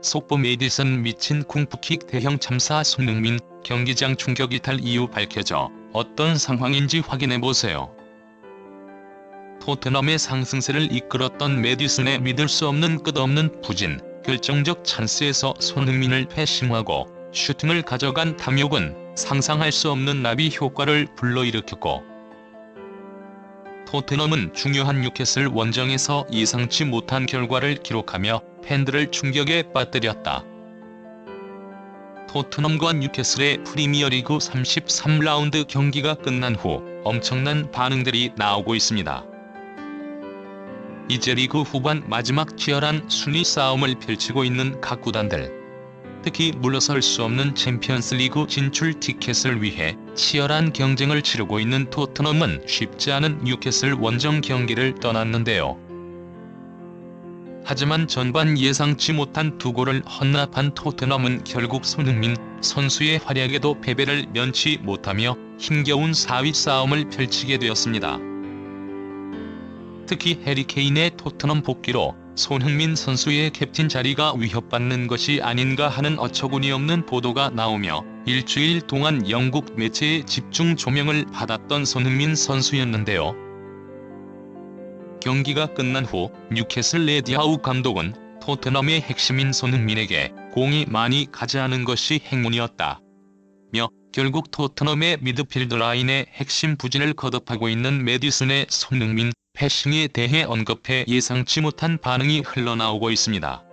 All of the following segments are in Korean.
속보 메디슨 미친 쿵푸킥 대형 참사 손흥민 경기장 충격 이탈 이유 밝혀져 어떤 상황인지 확인해보세요. 토트넘의 상승세를 이끌었던 메디슨의 믿을 수 없는 끝없는 부진, 결정적 찬스에서 손흥민을 패싱하고 슈팅을 가져간 탐욕은 상상할 수 없는 나비 효과를 불러일으켰고, 토트넘은 중요한 뉴캐슬 원정에서 예상치 못한 결과를 기록하며 팬들을 충격에 빠뜨렸다. 토트넘과 뉴캐슬의 프리미어리그 33라운드 경기가 끝난 후 엄청난 반응들이 나오고 있습니다. 이제 리그 후반 마지막 치열한 순위 싸움을 펼치고 있는 각 구단들. 특히 물러설 수 없는 챔피언스리그 진출 티켓을 위해 치열한 경쟁을 치르고 있는 토트넘은 쉽지 않은 뉴캐슬 원정 경기를 떠났는데요. 하지만 전반 예상치 못한 두 골을 헌납한 토트넘은 결국 손흥민 선수의 활약에도 패배를 면치 못하며 힘겨운 4위 싸움을 펼치게 되었습니다. 특히 해리 케인의 토트넘 복귀로 손흥민 선수의 캡틴 자리가 위협받는 것이 아닌가 하는 어처구니 없는 보도가 나오며 일주일 동안 영국 매체의 집중 조명을 받았던 손흥민 선수였는데요. 경기가 끝난 후 뉴캐슬 에디 하우 감독은 토트넘의 핵심인 손흥민에게 공이 많이 가지 않은 것이 행운이었다 며 결국 토트넘의 미드필드 라인의 핵심 부진을 거듭하고 있는 메디슨의 손흥민 패싱에 대해 언급해 예상치 못한 반응이 흘러나오고 있습니다.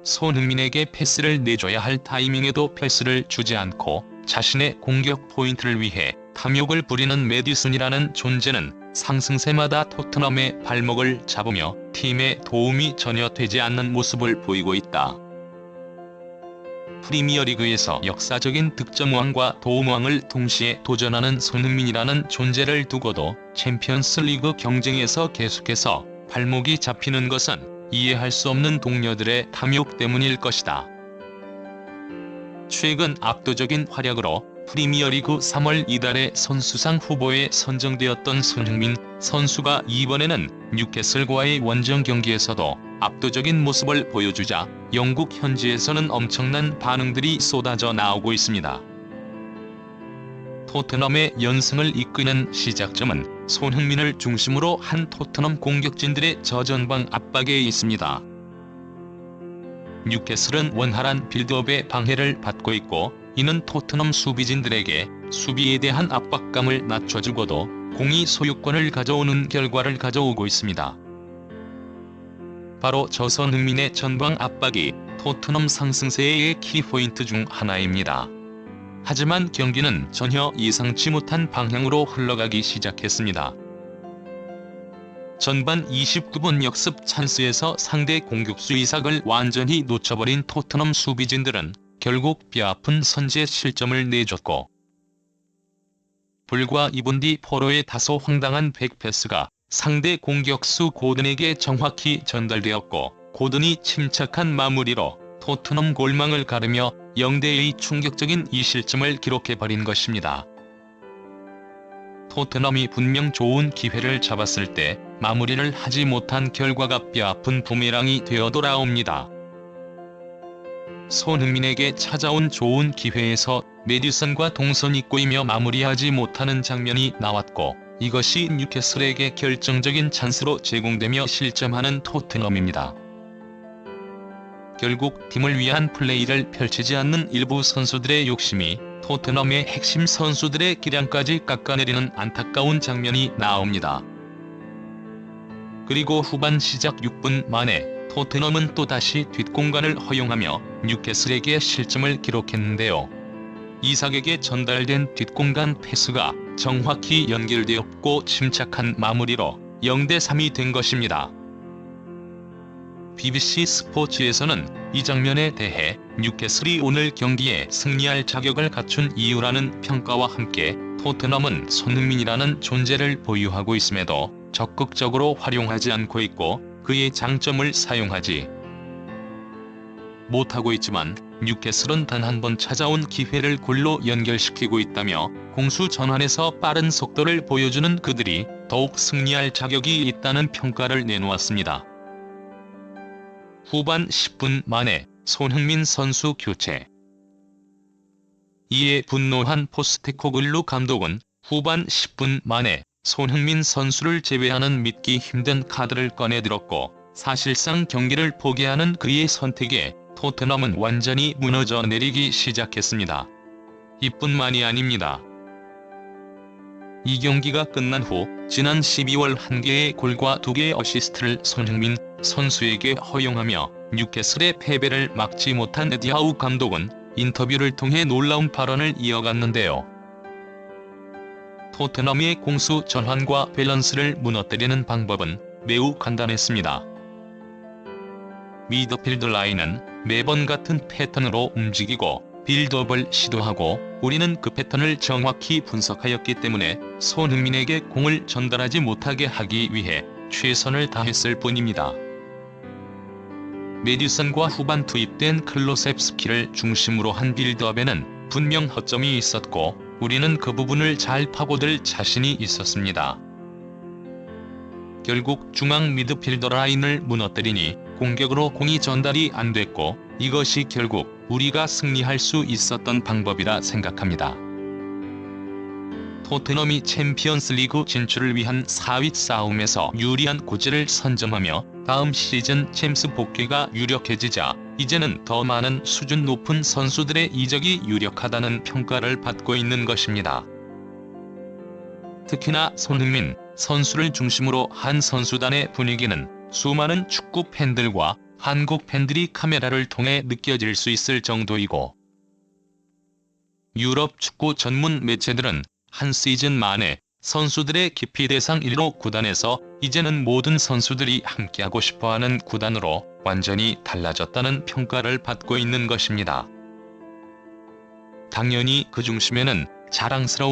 손흥민에게 패스를 내줘야 할 타이밍에도 패스를 주지 않고 자신의 공격 포인트를 위해 탐욕을 부리는 메디슨이라는 존재는 상승세마다 토트넘의 발목을 잡으며 팀에 도움이 전혀 되지 않는 모습을 보이고 있다. 프리미어리그에서 역사적인 득점왕과 도움왕을 동시에 도전하는 손흥민이라는 존재를 두고도 챔피언스리그 경쟁에서 계속해서 발목이 잡히는 것은 이해할 수 없는 동료들의 탐욕 때문일 것이다. 최근 압도적인 활약으로 프리미어리그 3월 이달에 선수상 후보에 선정되었던 손흥민 선수가 이번에는 뉴캐슬과의 원정 경기에서도 압도적인 모습을 보여주자 영국 현지에서는 엄청난 반응들이 쏟아져 나오고 있습니다. 토트넘의 연승을 이끄는 시작점은 손흥민을 중심으로 한 토트넘 공격진들의 저전방 압박에 있습니다. 뉴캐슬은 원활한 빌드업에 방해를 받고 있고, 이는 토트넘 수비진들에게 수비에 대한 압박감을 낮춰주고도 공이 소유권을 가져오는 결과를 가져오고 있습니다. 바로 저 손흥민의 전방 압박이 토트넘 상승세의 키포인트 중 하나입니다. 하지만 경기는 전혀 예상치 못한 방향으로 흘러가기 시작했습니다. 전반 29분 역습 찬스에서 상대 공격수 이삭을 완전히 놓쳐버린 토트넘 수비진들은 결국 뼈아픈 선제 실점을 내줬고, 불과 2분 뒤 포로의 다소 황당한 백패스가 상대 공격수 고든에게 정확히 전달되었고, 고든이 침착한 마무리로 토트넘 골망을 가르며 0대2 충격적인 이 실점을 기록해버린 것입니다. 토트넘이 분명 좋은 기회를 잡았을 때 마무리를 하지 못한 결과가 뼈아픈 부메랑이 되어 돌아옵니다. 손흥민에게 찾아온 좋은 기회에서 메디슨과 동선이 꼬이며 마무리하지 못하는 장면이 나왔고, 이것이 뉴캐슬에게 결정적인 찬스로 제공되며 실점하는 토트넘입니다. 결국 팀을 위한 플레이를 펼치지 않는 일부 선수들의 욕심이 토트넘의 핵심 선수들의 기량까지 깎아내리는 안타까운 장면이 나옵니다. 그리고 후반 시작 6분 만에 토트넘은 또다시 뒷공간을 허용하며 뉴캐슬에게 실점을 기록했는데요. 이삭에게 전달된 뒷공간 패스가 정확히 연결되었고 침착한 마무리로 0대3이 된 것입니다. BBC 스포츠에서는 이 장면에 대해 뉴캐슬이 오늘 경기에 승리할 자격을 갖춘 이유라는 평가와 함께 토트넘은 손흥민이라는 존재를 보유하고 있음에도 적극적으로 활용하지 않고 있고, 그의 장점을 사용하지 못하고 있지만 뉴캐슬은 단 한 번 찾아온 기회를 골로 연결시키고 있다며 공수 전환에서 빠른 속도를 보여주는 그들이 더욱 승리할 자격이 있다는 평가를 내놓았습니다. 후반 10분 만에 손흥민 선수 교체. 이에 분노한 포스테코글루 감독은 후반 10분 만에 손흥민 선수를 제외하는 믿기 힘든 카드를 꺼내들었고, 사실상 경기를 포기하는 그의 선택에 토트넘은 완전히 무너져 내리기 시작했습니다. 이뿐만이 아닙니다. 이 경기가 끝난 후 지난 12월 1개의 골과 2개의 어시스트를 손흥민 선수에게 허용하며 뉴캐슬의 패배를 막지 못한 에디 하우 감독은 인터뷰를 통해 놀라운 발언을 이어갔는데요. 토트넘의 공수 전환과 밸런스를 무너뜨리는 방법은 매우 간단했습니다. 미드필드 라인은 매번 같은 패턴으로 움직이고 빌드업을 시도하고, 우리는 그 패턴을 정확히 분석하였기 때문에 손흥민에게 공을 전달하지 못하게 하기 위해 최선을 다했을 뿐입니다. 메디슨과 후반 투입된 클로셉스키를 중심으로 한 빌드업에는 분명 허점이 있었고, 우리는 그 부분을 잘 파고들 자신이 있었습니다. 결국 중앙 미드필더 라인을 무너뜨리니 공격으로 공이 전달이 안 됐고, 이것이 결국 우리가 승리할 수 있었던 방법이라 생각합니다. 토트넘이 챔피언스 리그 진출을 위한 4위 싸움에서 유리한 고지를 선점하며 다음 시즌 챔스 복귀가 유력해지자 이제는 더 많은 수준 높은 선수들의 이적이 유력하다는 평가를 받고 있는 것입니다. 특히나 손흥민 선수를 중심으로 한 선수단의 분위기는 수많은 축구 팬들과 한국 팬들이 카메라를 통해 느껴질 수 있을 정도이고, 유럽 축구 전문 매체들은 한 시즌 만에 선수들의 기피 대상 1호 구단에서 이제는 모든 선수들이 함께하고 싶어하는 구단으로 완전히 달라졌다는 평가를 받고 있는 것입니다. 당연히 그 중심에는 자랑스러운